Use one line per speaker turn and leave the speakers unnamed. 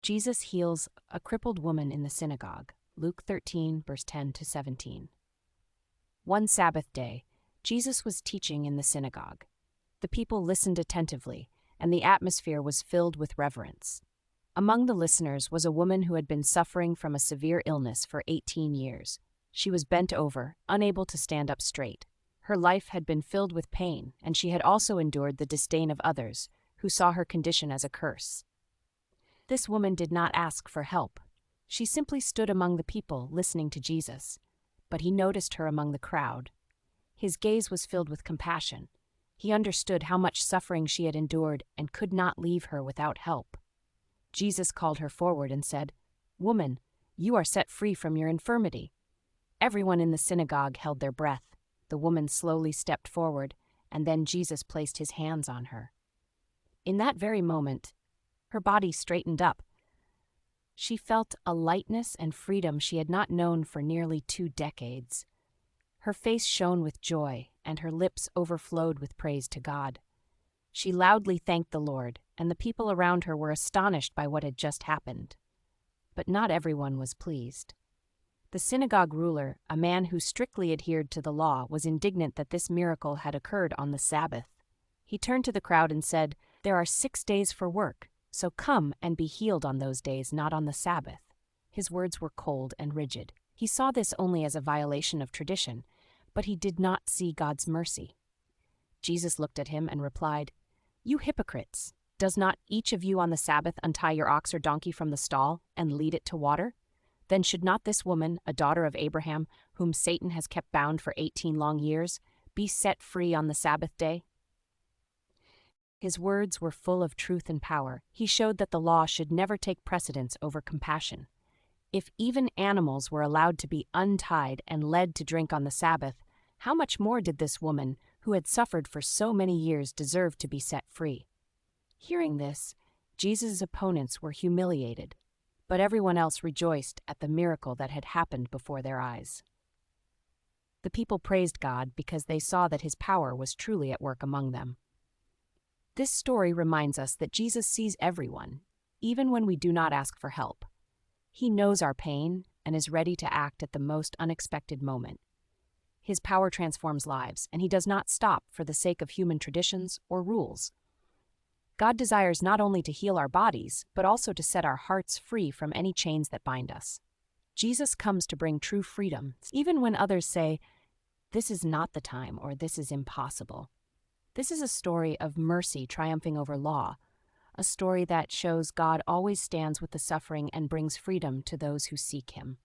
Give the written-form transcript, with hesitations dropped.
Jesus heals a crippled woman in the synagogue. Luke 13, verse 10 to 17. One Sabbath day, Jesus was teaching in the synagogue. The people listened attentively, and the atmosphere was filled with reverence. Among the listeners was a woman who had been suffering from a severe illness for 18 years. She was bent over, unable to stand up straight. Her life had been filled with pain, and she had also endured the disdain of others, who saw her condition as a curse. This woman did not ask for help. She simply stood among the people, listening to Jesus. But he noticed her among the crowd. His gaze was filled with compassion. He understood how much suffering she had endured and could not leave her without help. Jesus called her forward and said, "Woman, you are set free from your infirmity." Everyone in the synagogue held their breath. The woman slowly stepped forward, and then Jesus placed his hands on her. In that very moment, her body straightened up. She felt a lightness and freedom she had not known for nearly 2 decades. Her face shone with joy, and her lips overflowed with praise to God. She loudly thanked the Lord, and the people around her were astonished by what had just happened. But not everyone was pleased. The synagogue ruler, a man who strictly adhered to the law, was indignant that this miracle had occurred on the Sabbath. He turned to the crowd and said, "There are 6 days for work, so come and be healed on those days, not on the Sabbath." His words were cold and rigid. He saw this only as a violation of tradition, but he did not see God's mercy. Jesus looked at him and replied, "You hypocrites! Does not each of you on the Sabbath untie your ox or donkey from the stall and lead it to water? Then should not this woman, a daughter of Abraham, whom Satan has kept bound for 18 long years, be set free on the Sabbath day?" His words were full of truth and power. He showed that the law should never take precedence over compassion. If even animals were allowed to be untied and led to drink on the Sabbath, how much more did this woman, who had suffered for so many years, deserve to be set free? Hearing this, Jesus' opponents were humiliated, but everyone else rejoiced at the miracle that had happened before their eyes. The people praised God because they saw that his power was truly at work among them. This story reminds us that Jesus sees everyone, even when we do not ask for help. He knows our pain and is ready to act at the most unexpected moment. His power transforms lives, and he does not stop for the sake of human traditions or rules. God desires not only to heal our bodies, but also to set our hearts free from any chains that bind us. Jesus comes to bring true freedom, even when others say, "This is not the time," or "This is impossible." This is a story of mercy triumphing over law, a story that shows God always stands with the suffering and brings freedom to those who seek him.